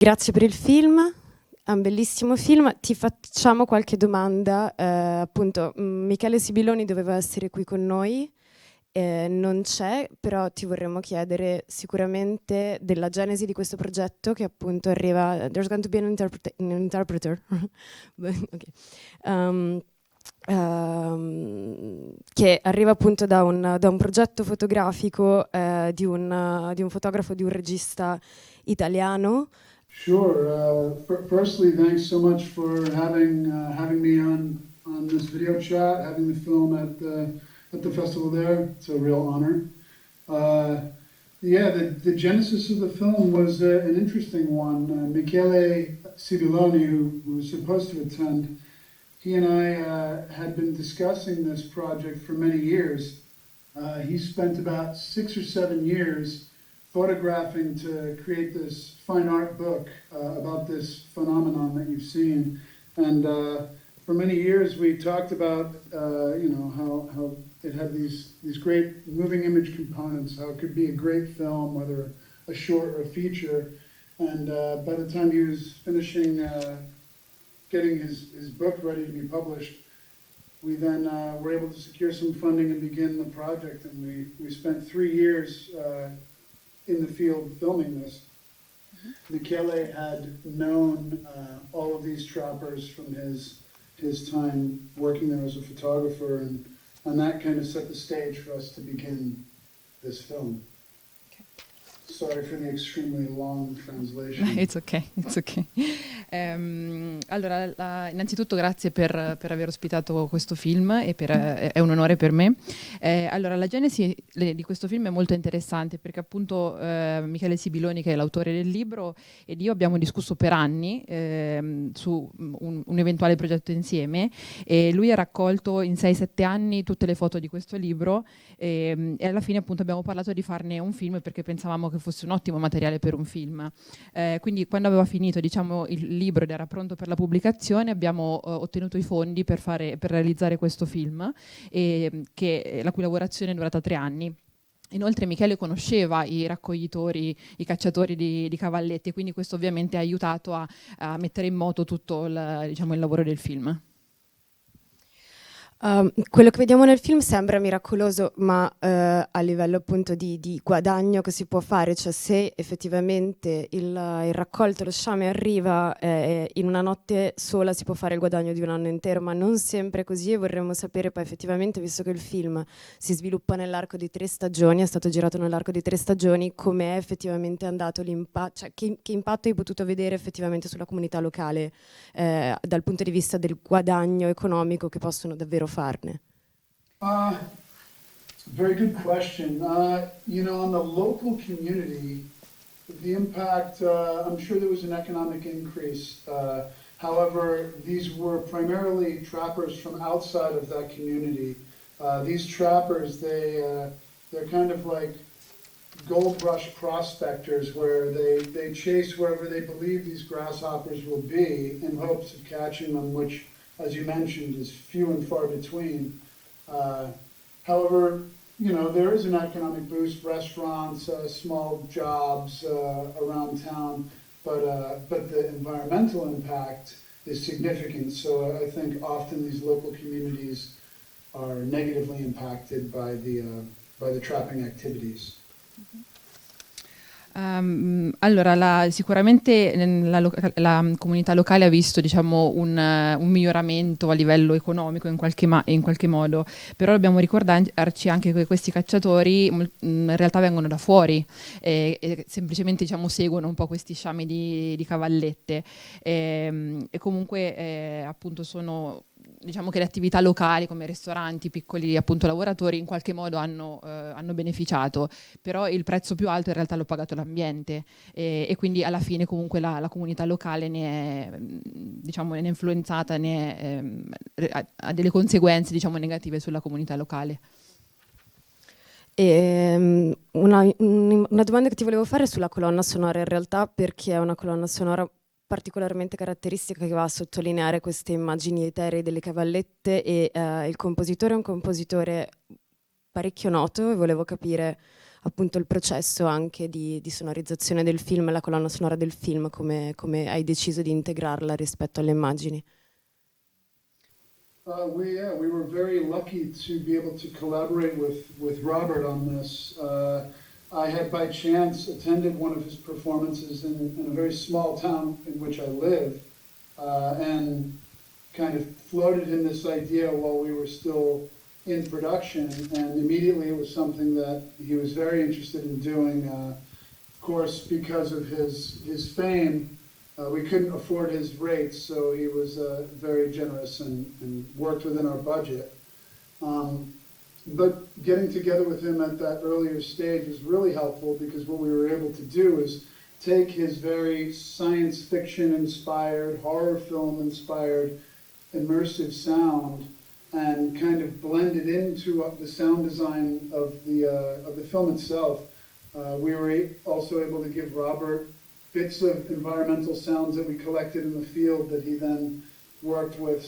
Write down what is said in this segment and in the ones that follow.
Grazie per il film, è un bellissimo film. Ti facciamo qualche domanda. Appunto, Michele Sibiloni doveva essere qui con noi, non c'è, però ti vorremmo chiedere sicuramente della genesi di questo progetto che appunto arriva. There's going to be an interpreter. Okay. Che arriva appunto da un progetto fotografico di un fotografo, di un regista italiano. Sure. Firstly, thanks so much for having me on this video chat, having the film at the festival there. It's a real honor. Yeah, the genesis of the film was an interesting one. Michele Sibiloni, who was supposed to attend, he and I had been discussing this project for many years. He spent about 6 or 7 years photographing to create this fine art book about this phenomenon that you've seen. And for many years we talked about how it had these great moving image components, how it could be a great film, whether a short or a feature. And by the time he was finishing getting his book ready to be published, we then were able to secure some funding and begin the project. And we spent 3 years in the field filming this. Michele had known all of these trappers from his time working there as a photographer, and that kind of set the stage for us to begin this film. Okay. Sorry for the extremely long translation. It's okay, it's okay. Allora, innanzitutto grazie per aver ospitato questo film e è un onore per me. Allora, la genesi di questo film è molto interessante perché appunto Michele Sibiloni, che è l'autore del libro, ed io abbiamo discusso per anni su un eventuale progetto insieme, e lui ha raccolto in 6-7 anni tutte le foto di questo libro e alla fine appunto abbiamo parlato di farne un film perché pensavamo che fosse un ottimo materiale per un film. Quindi quando aveva finito, diciamo, il libro ed era pronto per la pubblicazione, abbiamo ottenuto i fondi per realizzare questo film, la cui lavorazione è durata 3 anni. Inoltre Michele conosceva i raccoglitori, i cacciatori di cavalletti, quindi questo ovviamente ha aiutato a mettere in moto tutto il lavoro del film. Quello che vediamo nel film sembra miracoloso, ma a livello appunto di guadagno che si può fare, cioè se effettivamente il raccolto, lo sciame arriva in una notte sola, si può fare il guadagno di un anno intero, ma non sempre è così, e vorremmo sapere poi effettivamente, visto che il film si sviluppa nell'arco di 3 stagioni, è stato girato nell'arco di 3 stagioni, com'è effettivamente andato l'impatto, cioè che impatto hai potuto vedere effettivamente sulla comunità locale dal punto di vista del guadagno economico che possono davvero farne? Very good question. On the local community, the impact, I'm sure there was an economic increase. However, these were primarily trappers from outside of that community. These trappers, they're kind of like gold rush prospectors, where they chase wherever they believe these grasshoppers will be in hopes of catching them, which, as you mentioned, is few and far between. However, there is an economic boost, restaurants, small jobs around town, but the environmental impact is significant. So I think often these local communities are negatively impacted by the trapping activities. Allora, sicuramente la comunità locale ha visto, diciamo, un miglioramento a livello economico in qualche modo, però dobbiamo ricordarci anche che questi cacciatori in realtà vengono da fuori e semplicemente, diciamo, seguono un po' questi sciami di cavallette e comunque appunto sono, diciamo, che le attività locali come ristoranti, piccoli appunto lavoratori in qualche modo hanno beneficiato, però il prezzo più alto in realtà l'ha pagato l'ambiente e quindi alla fine comunque la comunità locale ne è influenzata, ha delle conseguenze, diciamo, negative sulla comunità locale. Una domanda che ti volevo fare è sulla colonna sonora, in realtà, perché è una colonna sonora particolarmente caratteristica che va a sottolineare queste immagini eteree delle cavallette, e il compositore è un compositore parecchio noto, e volevo capire appunto il processo anche di sonorizzazione del film, la colonna sonora del film, come hai deciso di integrarla rispetto alle immagini? We were very lucky to be able to collaborate with Robert on this. I had by chance attended one of his performances in a very small town in which I live, and kind of floated him this idea while we were still in production, and immediately it was something that he was very interested in doing. Of course, because of his fame, we couldn't afford his rates, so he was very generous and worked within our budget. But getting together with him at that earlier stage was really helpful, because what we were able to do is take his very science fiction inspired, horror film inspired, immersive sound and kind of blend it into the sound design of the film itself. We were also able to give Robert bits of environmental sounds that we collected in the field that he then worked with.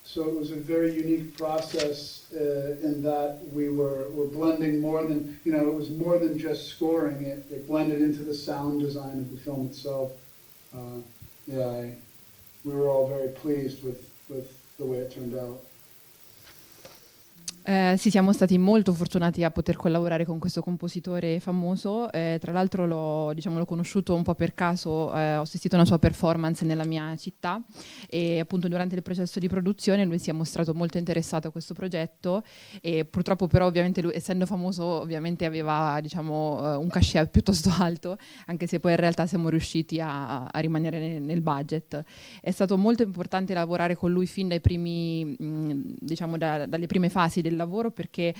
So it was a very unique process in that we were blending more than, it was more than just scoring. It blended into the sound design of the film itself. We were all very pleased with the way it turned out. Sì, siamo stati molto fortunati a poter collaborare con questo compositore famoso. Tra l'altro l'ho conosciuto un po' per caso, ho assistito a una sua performance nella mia città e appunto durante il processo di produzione lui si è mostrato molto interessato a questo progetto e purtroppo però ovviamente lui, essendo famoso, ovviamente aveva un cachet piuttosto alto, anche se poi in realtà siamo riusciti a rimanere nel budget. È stato molto importante lavorare con lui fin dai primi, dalle prime fasi del lavoro, perché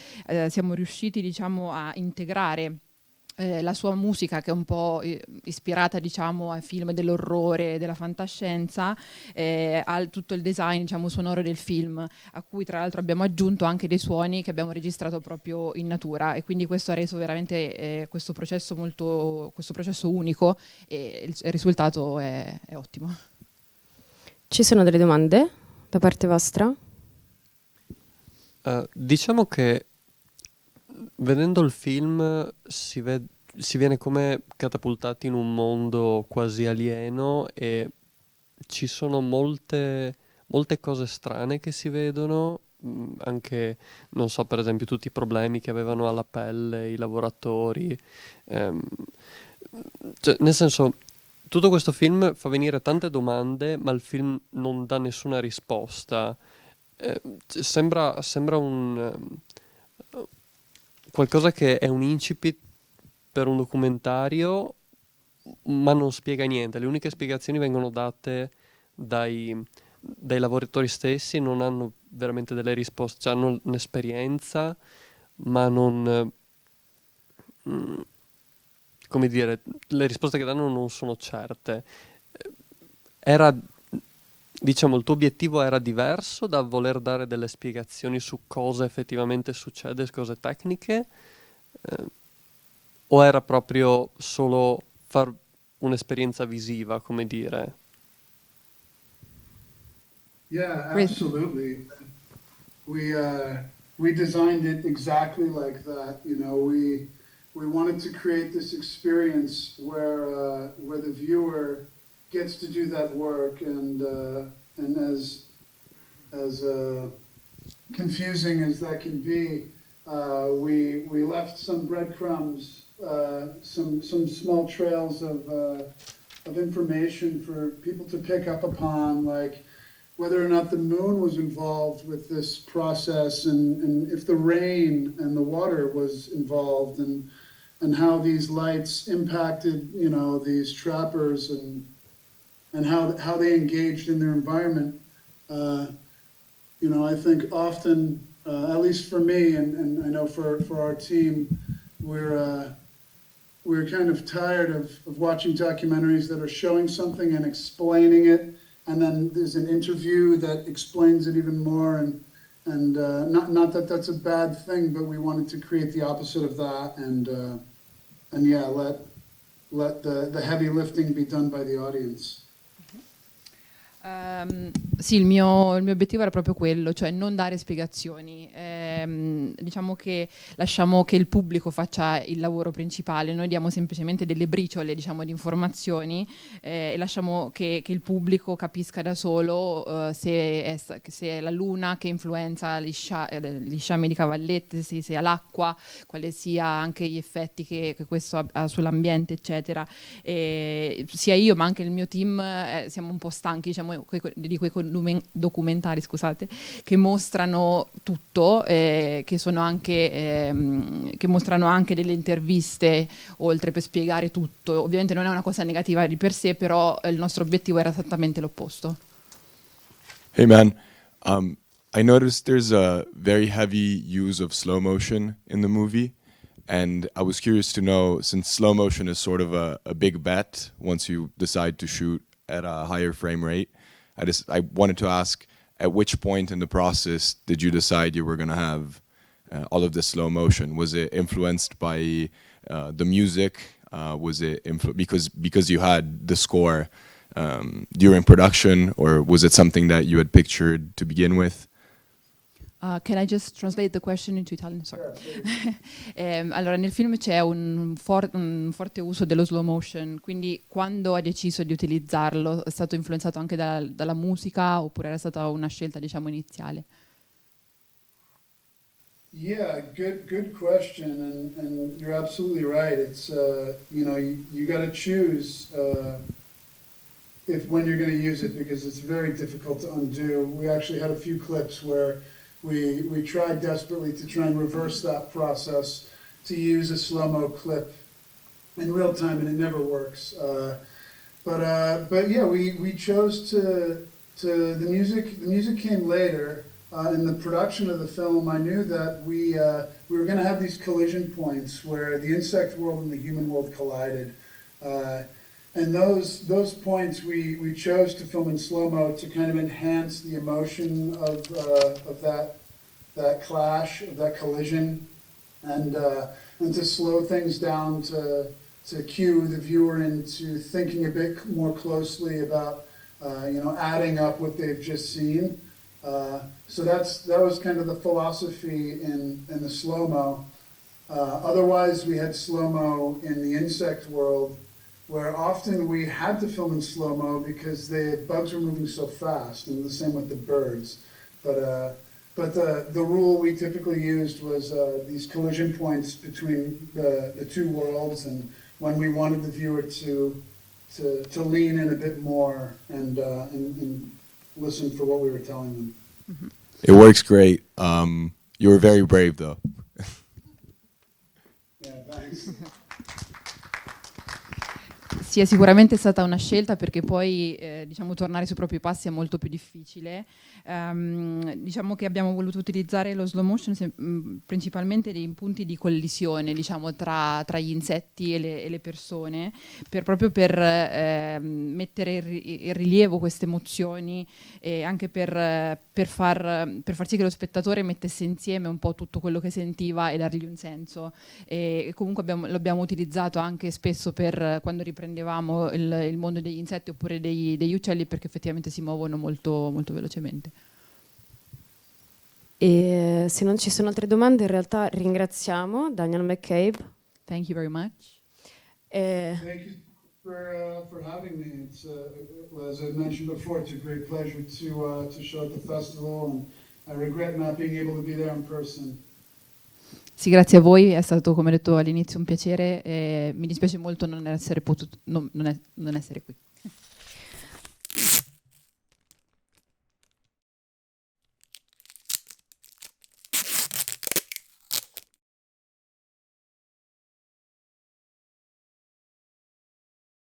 siamo riusciti a integrare la sua musica, che è un po' ispirata ai film dell'orrore, della fantascienza, al tutto il design sonoro del film, a cui tra l'altro abbiamo aggiunto anche dei suoni che abbiamo registrato proprio in natura, e quindi questo ha reso veramente questo processo unico, e il risultato è ottimo. Ci sono delle domande da parte vostra? Diciamo che vedendo il film si viene come catapultati in un mondo quasi alieno, e ci sono molte cose strane che si vedono, anche, non so, per esempio tutti i problemi che avevano alla pelle i lavoratori, cioè, nel senso, tutto questo film fa venire tante domande, ma il film non dà nessuna risposta. Sembra qualcosa che è un incipit per un documentario, ma non spiega niente. Le uniche spiegazioni vengono date dai lavoratori stessi, non hanno veramente delle risposte, cioè hanno un'esperienza, ma non, come dire, le risposte che danno non sono certe. Diciamo, il tuo obiettivo era diverso da voler dare delle spiegazioni su cosa effettivamente succede, cose tecniche, o era proprio solo far un'esperienza visiva, come dire? Yeah, absolutely. We designed it exactly like that. We wanted to create this experience where the viewer gets to do that work, and as confusing as that can be, we left some breadcrumbs, some small trails of information for people to pick up upon, like whether or not the moon was involved with this process, and if the rain and the water was involved, and how these lights impacted, these trappers, and how they engaged in their environment. I think often, at least for me, and I know for our team, we're kind of tired of watching documentaries that are showing something and explaining it, and then there's an interview that explains it even more, and not that that's a bad thing, but we wanted to create the opposite of that, and let the heavy lifting be done by the audience. Sì, il mio obiettivo era proprio quello, cioè non dare spiegazioni. Diciamo che lasciamo che il pubblico faccia il lavoro principale, noi diamo semplicemente delle briciole, diciamo, di informazioni e lasciamo che il pubblico capisca da solo se è la luna che influenza gli sciami di cavallette, se sia l'acqua, quale sia anche gli effetti che questo ha sull'ambiente, eccetera. E sia io ma anche il mio team siamo un po' stanchi, diciamo, di quei documentari, scusate, che mostrano tutto, che sono anche che mostrano anche delle interviste oltre per spiegare tutto. Ovviamente non è una cosa negativa di per sé, però il nostro obiettivo era esattamente l'opposto. Hey man, I noticed there's a very heavy use of slow motion in the movie, and I was curious to know, since slow motion is sort of a big bet once you decide to shoot at a higher frame rate, I wanted to ask, at which point in the process did you decide you were going to have all of this slow motion? Was it influenced by the music? Was it because you had the score during production, or was it something that you had pictured to begin with? Can I just translate the question into Italian? Sorry. Yeah, Allora, nel film c'è un forte uso dello slow motion, quindi quando ha deciso di utilizzarlo è stato influenzato anche dalla musica oppure era stata una scelta, diciamo, iniziale? Yeah, good question, and you're absolutely right. It's you got to choose if when you're going to use it, because it's very difficult to undo. We actually had a few clips where we tried desperately to try and reverse that process, to use a slow-mo clip in real time, and it never works. But yeah, we chose to the music. The music came later. In the production of the film, I knew that we were going to have these collision points where the insect world and the human world collided. And those points we chose to film in slow-mo to kind of enhance the emotion of that clash, of that collision, and to slow things down to cue the viewer into thinking a bit more closely about adding up what they've just seen. So that was kind of the philosophy in the slow-mo. Otherwise, we had slow-mo in the insect world, where often we had to film in slow-mo because the bugs were moving so fast, and the same with the birds. But the rule we typically used was these collision points between the two worlds, and when we wanted the viewer to lean in a bit more and listen for what we were telling them. Mm-hmm. It works great. You were very brave, though. Yeah, thanks. Sì, è sicuramente stata una scelta perché poi diciamo tornare sui propri passi è molto più difficile. Diciamo che abbiamo voluto utilizzare lo slow motion principalmente in punti di collisione, diciamo, tra gli insetti e le persone, proprio per mettere in rilievo queste emozioni e anche per far sì che lo spettatore mettesse insieme un po' tutto quello che sentiva e dargli un senso. E comunque l'abbiamo utilizzato anche spesso per quando riprendevamo il mondo degli insetti oppure degli uccelli, perché effettivamente si muovono molto, molto velocemente. E se non ci sono altre domande, in realtà ringraziamo Daniel McCabe. Thank you very much. Thank you for having me. It's as I mentioned before, it's a great pleasure to show at the festival, and I regret not being able to be there in person. Sì, grazie a voi, è stato, come detto all'inizio, un piacere e mi dispiace molto non essere qui.